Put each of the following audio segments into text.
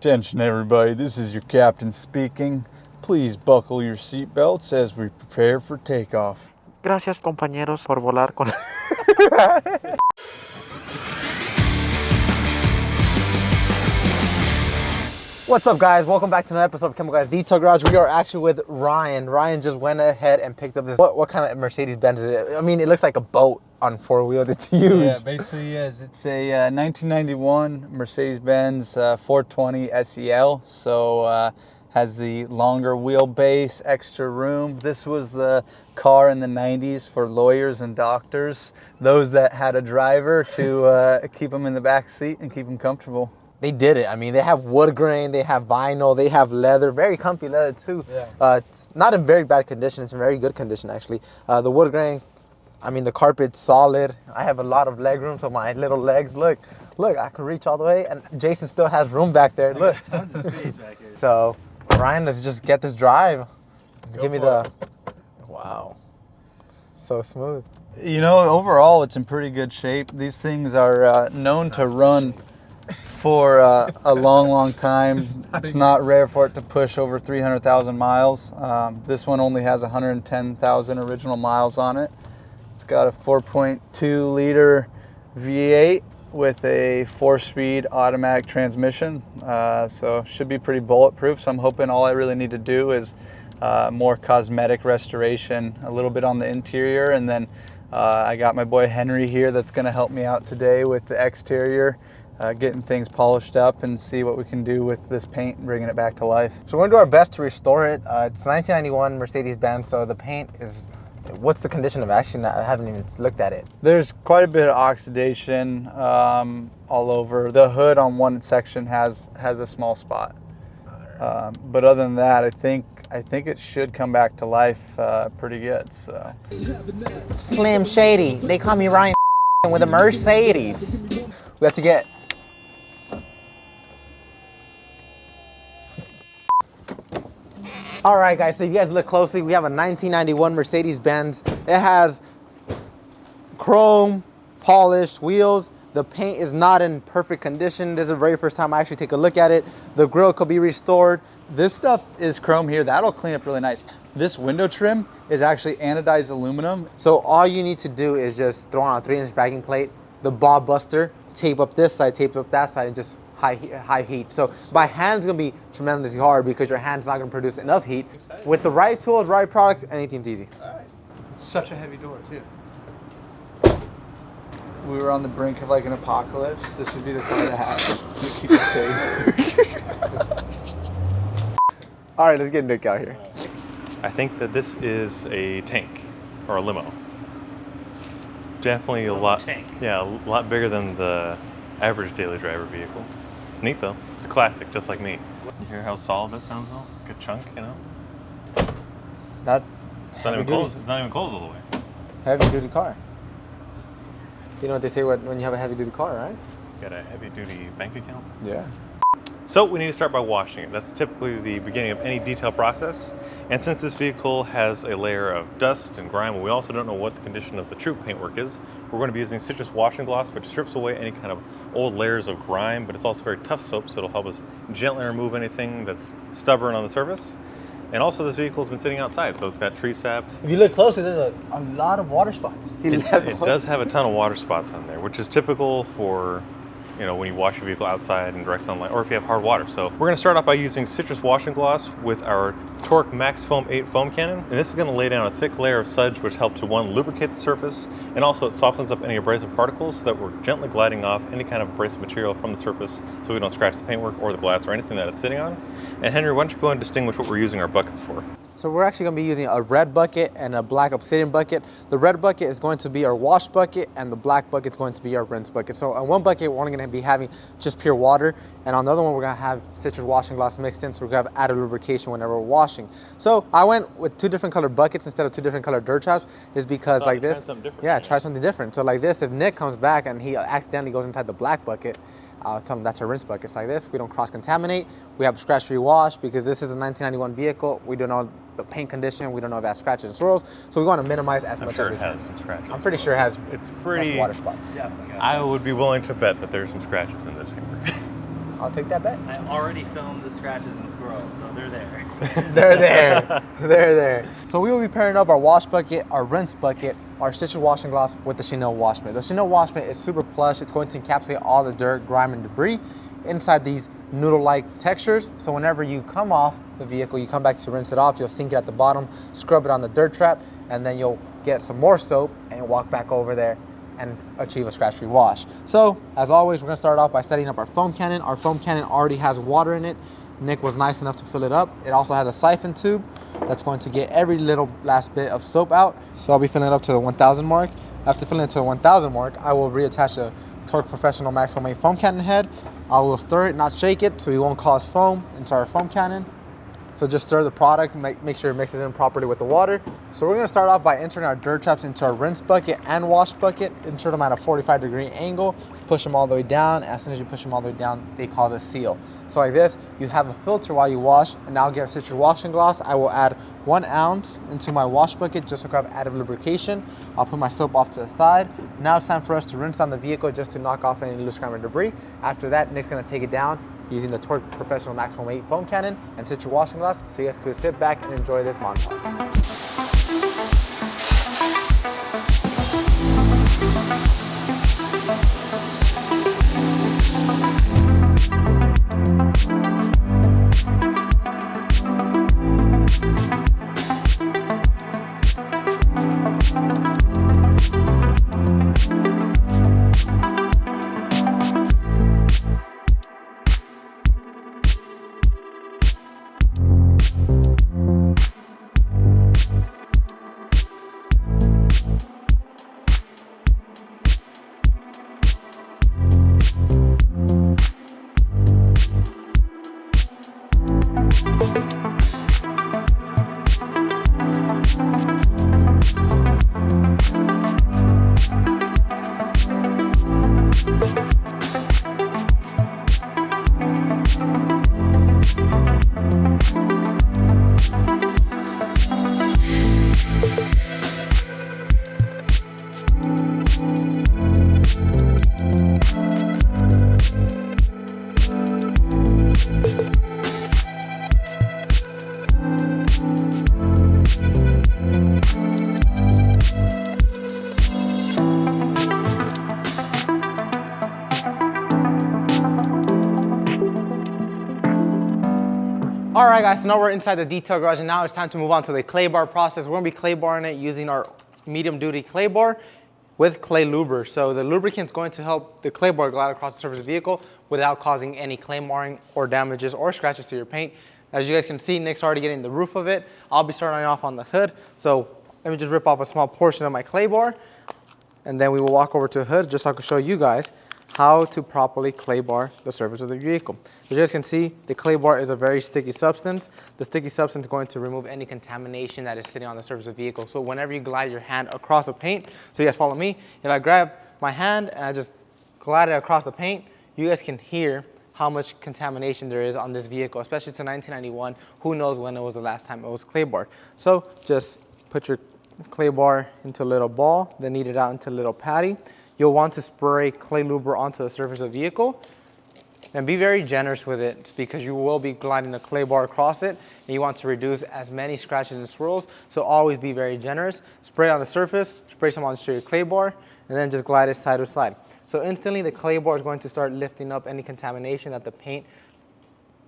Attention everybody, this is your captain speaking. Please buckle your seatbelts as we prepare for takeoff. Gracias compañeros por volar con... What's up guys, welcome back to another episode of Chemical Guys Detail Garage. We are actually with Ryan. Ryan just went ahead and picked up this, what kind of Mercedes Benz is it? I mean, it looks like a boat on four wheels, it's huge. Yeah, basically is. It's a 1991 Mercedes Benz 420 SEL. So has the longer wheelbase, extra room. This was the car in the 90s for lawyers and doctors, those that had a driver to keep them in the back seat and keep them comfortable. They did it. I mean, they have wood grain, they have vinyl, they have leather, very comfy leather too. Yeah. It's not in very bad condition, it's in very good condition actually. The wood grain, I mean, the carpet's solid. I have a lot of leg room, so my little legs, look, I can reach all the way, and Jason still has room back there, look. Tons of space back here. So, Ryan, let's just get this drive. Give me the, wow, so smooth. You know, overall, it's in pretty good shape. These things are known to run for a long time. It's not rare for it to push over 300,000 miles. This one only has 110,000 original miles on it. It's got a 4.2 liter V8 with a 4-speed automatic transmission, so should be pretty bulletproof. So I'm hoping all I really need to do is more cosmetic restoration, a little bit on the interior, and then I got my boy Henry here that's going to help me out today with the exterior. Getting things polished up and see what we can do with this paint and bringing it back to life. So we're gonna do our best to restore it. It's 1991 Mercedes Benz, so the paint is, what's the condition of action? I haven't even looked at it. There's quite a bit of oxidation all over. The hood on one section has a small spot. But other than that, I think it should come back to life pretty good. So. Slim Shady, they call me Ryan with a Mercedes. We have to get all right, guys, so if you guys look closely, we have a 1991 Mercedes Benz. It has chrome, polished wheels. The paint is not in perfect condition. This is the very first time I actually take a look at it. The grille could be restored. This stuff is chrome here. That'll clean up really nice. This window trim is actually anodized aluminum. So all you need to do is just throw on a 3-inch backing plate, the bob buster, tape up this side, tape up that side, and just high heat. So by hand, it's gonna be tremendously hard because your hand's not gonna produce enough heat. With the right tools, right products, anything's easy. All right. It's such a heavy door too. We were on the brink of like an apocalypse. This would be the car to have to keep us safe. All right, let's get Nick out here. I think that this is a tank or a limo. It's definitely a lot. Tank. Yeah, a lot bigger than the average daily driver vehicle. It's neat though. It's a classic, just like me. You hear how solid that sounds though? Good chunk, you know? It's not even close. It's not even close all the way. Heavy duty car. You know what they say when you have a heavy duty car, right? Got a heavy duty bank account? Yeah. So we need to start by washing it. That's typically the beginning of any detail process. And since this vehicle has a layer of dust and grime, and we also don't know what the condition of the true paintwork is, we're going to be using citrus washing gloss, which strips away any kind of old layers of grime, but it's also very tough soap, so it'll help us gently remove anything that's stubborn on the surface. And also this vehicle has been sitting outside, so it's got tree sap. If you look closely, there's a lot of water spots. It does have a ton of water spots on there, which is typical for, you know, when you wash your vehicle outside in direct sunlight, or if you have hard water. So we're gonna start off by using citrus washing gloss with our TORQ Max Foam 8 foam cannon. And this is gonna lay down a thick layer of suds, which help to, one, lubricate the surface, and also it softens up any abrasive particles so that we're gently gliding off any kind of abrasive material from the surface so we don't scratch the paintwork or the glass or anything that it's sitting on. And Henry, why don't you go and distinguish what we're using our buckets for? So we're actually gonna be using a red bucket and a black obsidian bucket. The red bucket is going to be our wash bucket and the black bucket is going to be our rinse bucket. So on one bucket, we're only gonna be having just pure water, and on the other one, we're gonna have citrus washing gloss mixed in, so we're gonna have added lubrication whenever we're washing. So I went with 2 different colored buckets instead of 2 different colored dirt traps, is because like this, try something different. So like this, if Nick comes back and he accidentally goes inside the black bucket, I'll tell them that's our rinse bucket. It's like this, we don't cross-contaminate, we have scratch-free wash because this is a 1991 vehicle. We don't know the paint condition, we don't know if it has scratches and swirls, so we want to minimize as much as we can. I'm sure it has some scratches. I'm pretty sure it has it's pretty water spots. Definitely. I would be willing to bet that there's some scratches in this paper. I'll take that bet. I already filmed the scratches and swirls, so they're there. They're there. They're there. So we will be pairing up our wash bucket, our rinse bucket, our citrus washing gloss with the Chenille wash mitt. The Chenille wash mitt is super plush. It's going to encapsulate all the dirt, grime, and debris inside these noodle-like textures. So whenever you come off the vehicle, you come back to rinse it off, you'll sink it at the bottom, scrub it on the dirt trap, and then you'll get some more soap and walk back over there and achieve a scratch-free wash. So, as always, we're gonna start off by setting up our foam cannon. Our foam cannon already has water in it. Nick was nice enough to fill it up. It also has a siphon tube that's going to get every little last bit of soap out. So I'll be filling it up to the 1,000 mark. After filling it to the 1,000 mark, I will reattach the TORQ Professional Max Foam foam cannon head. I will stir it, not shake it, so we won't cause foam into our foam cannon. So just stir the product, make sure it mixes in properly with the water. So we're gonna start off by entering our dirt traps into our rinse bucket and wash bucket, insert them at a 45-degree angle, push them all the way down. As soon as you push them all the way down, they cause a seal. So like this, you have a filter while you wash, and now I'll get a citrus washing gloss. I will add 1 ounce into my wash bucket just to grab added lubrication. I'll put my soap off to the side. Now it's time for us to rinse down the vehicle just to knock off any loose grime and debris. After that, Nick's gonna take it down using the TORQ Professional Max Foam 8 foam cannon and citrus washing gloss, so you guys can sit back and enjoy this montage. All right, guys, so now we're inside the detail garage, and now it's time to move on to the clay bar process. We're gonna be clay barring it using our medium duty clay bar with clay luber. So the lubricant is going to help the clay bar glide across the surface of the vehicle without causing any clay marring or damages or scratches to your paint. As you guys can see, Nick's already getting the roof of it. I'll be starting off on the hood. So let me just rip off a small portion of my clay bar, and then we will walk over to the hood just so I can show you guys how to properly clay bar the surface of the vehicle. As you guys can see, the clay bar is a very sticky substance. The sticky substance is going to remove any contamination that is sitting on the surface of the vehicle. So whenever you glide your hand across the paint, so you guys follow me, if I grab my hand and I just glide it across the paint, you guys can hear how much contamination there is on this vehicle, especially to 1991. Who knows when it was the last time it was clay barred. So just put your clay bar into a little ball, then knead it out into a little patty. You'll want to spray clay luber onto the surface of the vehicle, and be very generous with it because you will be gliding a clay bar across it, and you want to reduce as many scratches and swirls, so always be very generous. Spray it on the surface, spray some onto your clay bar, and then just glide it side to side. So instantly the clay bar is going to start lifting up any contamination that the paint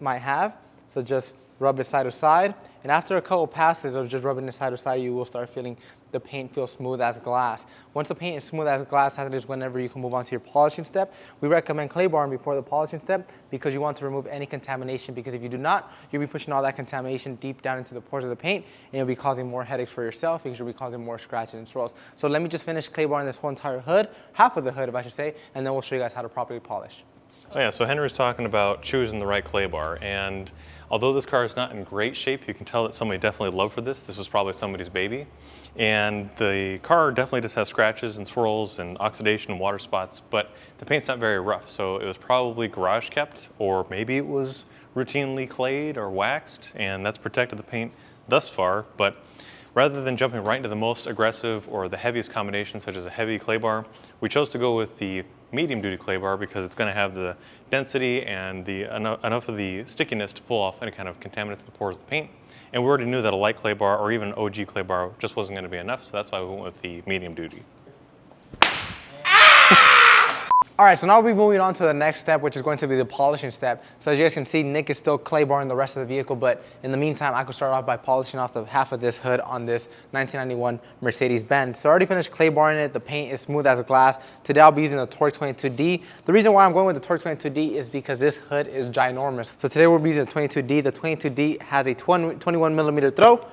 might have. So just rub it side to side, and after a couple passes of just rubbing it side to side, you will start feeling the paint feels smooth as glass. Once the paint is smooth as glass, that is whenever you can move on to your polishing step. We recommend clay barring before the polishing step because you want to remove any contamination, because if you do not, you'll be pushing all that contamination deep down into the pores of the paint, and you'll be causing more headaches for yourself because you'll be causing more scratches and swirls. So let me just finish clay barring this whole entire hood, half of the hood if I should say, and then we'll show you guys how to properly polish. Oh yeah, so Henry's talking about choosing the right clay bar, and although this car is not in great shape, you can tell that somebody definitely loved for this. This was probably somebody's baby. And the car definitely just has scratches and swirls and oxidation and water spots, but the paint's not very rough, so it was probably garage kept, or maybe it was routinely clayed or waxed, and that's protected the paint thus far. But rather than jumping right into the most aggressive or the heaviest combination, such as a heavy clay bar, we chose to go with the medium duty clay bar because it's going to have the density and the enough of the stickiness to pull off any kind of contaminants that pours the paint. And we already knew that a light clay bar or even an OG clay bar just wasn't going to be enough, so that's why we went with the medium duty. All right, so now we'll be moving on to the next step, which is going to be the polishing step. So as you guys can see, Nick is still clay barring the rest of the vehicle, but in the meantime, I could start off by polishing off the half of this hood on this 1991 Mercedes Benz. So I already finished clay barring it. The paint is smooth as glass. Today I'll be using the TORQ 22D. The reason why I'm going with the TORQ 22D is because this hood is ginormous. So today we'll be using the 22D. The 22D has a 21 millimeter throw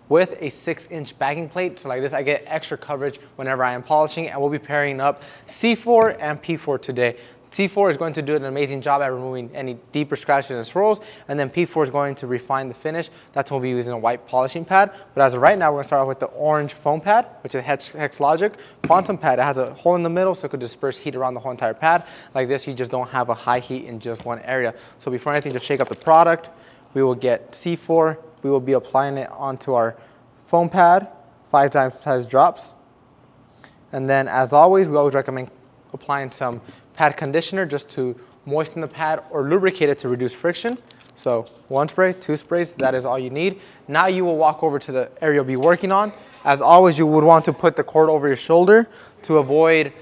with a 6-inch backing plate. So like this, I get extra coverage whenever I am polishing, and we'll be pairing up C4 and P4 today. C4 is going to do an amazing job at removing any deeper scratches and swirls, and then P4 is going to refine the finish. That's when we'll be using a white polishing pad. But as of right now, we're gonna start off with the orange foam pad, which is Hexlogic quantum pad. It has a hole in the middle so it could disperse heat around the whole entire pad. Like this, you just don't have a high heat in just one area. So before anything, just shake up the product. We will get C4. We will be applying it onto our foam pad, 5 times drops. And then as always, we always recommend applying some pad conditioner just to moisten the pad or lubricate it to reduce friction. So 1 spray, 2 sprays, that is all you need. Now you will walk over to the area you'll be working on. As always, you would want to put the cord over your shoulder to avoid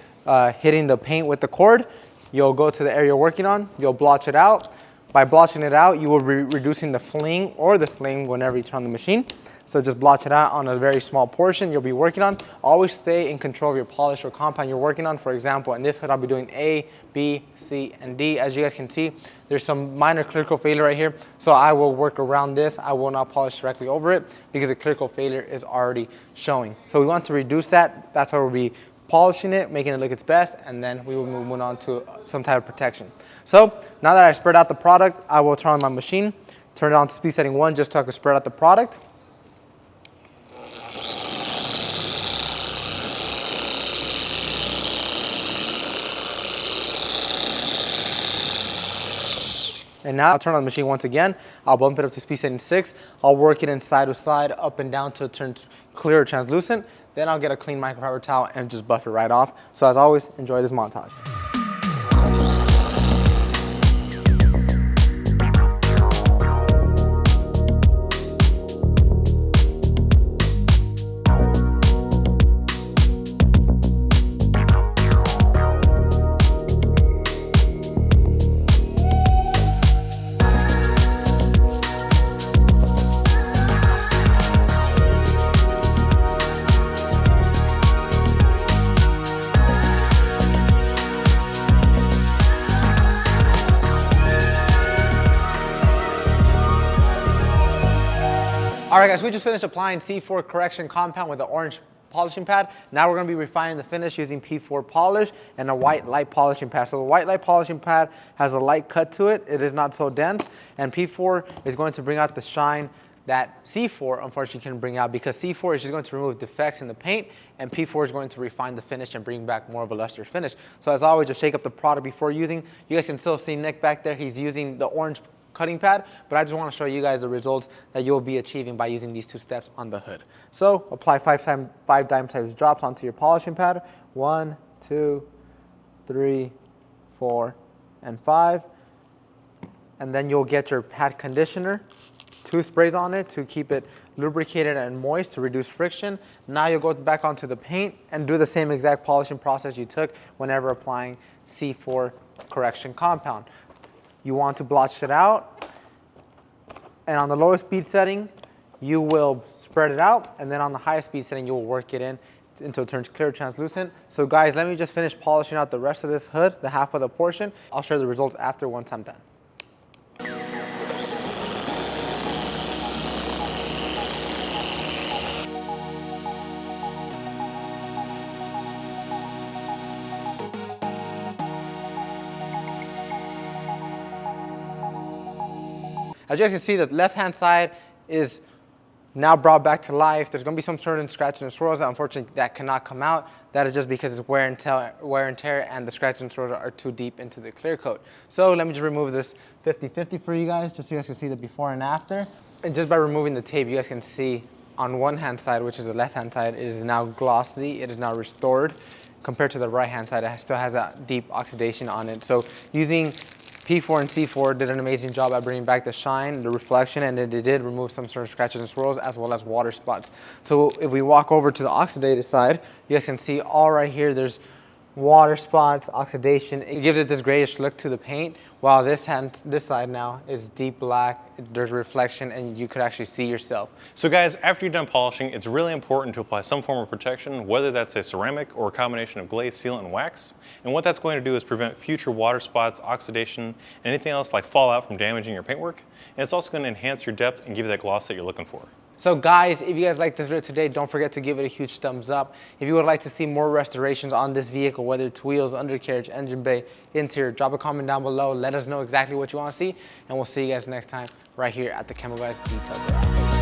hitting the paint with the cord. You'll go to the area you're working on, you'll blotch it out. By blotching it out, you will be reducing the fling or the sling whenever you turn the machine. So just blotch it out on a very small portion you'll be working on. Always stay in control of your polish or compound you're working on. For example, in this hood, I'll be doing A, B, C, and D. As you guys can see, there's some minor clear coat failure right here. So I will work around this. I will not polish directly over it because the clear coat failure is already showing. So we want to reduce that. That's why we'll be polishing it, making it look its best, and then we will move on to some type of protection. So now that I spread out the product, I will turn on my machine, turn it on to speed setting 1 just so I can spread out the product. And now I'll turn on the machine once again. I'll bump it up to speed setting 6. I'll work it in side to side, up and down till it turns clear or translucent. Then I'll get a clean microfiber towel and just buff it right off. So as always, enjoy this montage. All right, guys, we just finished applying C4 correction compound with the orange polishing pad. Now we're going to be refining the finish using P4 polish and a white light polishing pad. So the white light polishing pad has a light cut to it. It is not so dense. And P4 is going to bring out the shine that C4 unfortunately can bring out, because C4 is just going to remove defects in the paint, and P4 is going to refine the finish and bring back more of a lustrous finish. So as always, just shake up the product before using. You guys can still see Nick back there. He's using the orange cutting pad, but I just want to show you guys the results that you'll be achieving by using these 2 steps on the hood. So apply 5 dime types drops onto your polishing pad. 1, 2, 3, 4, and 5. And then you'll get your pad conditioner, 2 sprays on it to keep it lubricated and moist to reduce friction. Now you'll go back onto the paint and do the same exact polishing process you took whenever applying C4 correction compound. You want to blotch it out, and on the lowest speed setting, you will spread it out, and then on the highest speed setting, you will work it in until it turns clear, translucent. So guys, let me just finish polishing out the rest of this hood, the half of the portion. I'll share the results after once I'm done. As you guys can see, the left-hand side is now brought back to life. There's going to be some certain scratches and swirls that unfortunately that cannot come out. That is just because it's wear and tear, and the scratches and swirls are too deep into the clear coat. So let me just remove this 50-50 for you guys, just so you guys can see the before and after. And just by removing the tape, you guys can see on one hand side, which is the left-hand side, it is now glossy. It is now restored. compared to the right-hand side, it still has that deep oxidation on it. So using P4 and C4 did an amazing job at bringing back the shine, the reflection, and it did remove some sort of scratches and swirls as well as water spots. So if we walk over to the oxidated side, you guys can see all right here, there's water spots, oxidation. It gives it this grayish look to the paint, while this side now is deep black, there's reflection, and you could actually see yourself. So guys, after you're done polishing, it's really important to apply some form of protection, whether that's a ceramic or a combination of glaze, sealant, and wax. And what that's going to do is prevent future water spots, oxidation, and anything else like fallout from damaging your paintwork. And it's also going to enhance your depth and give you that gloss that you're looking for. So guys, if you guys like this video today, don't forget to give it a huge thumbs up. If you would like to see more restorations on this vehicle, whether it's wheels, undercarriage, engine bay, interior, drop a comment down below. Let us know exactly what you want to see, and we'll see you guys next time right here at the Chemical Guys Detail Garage.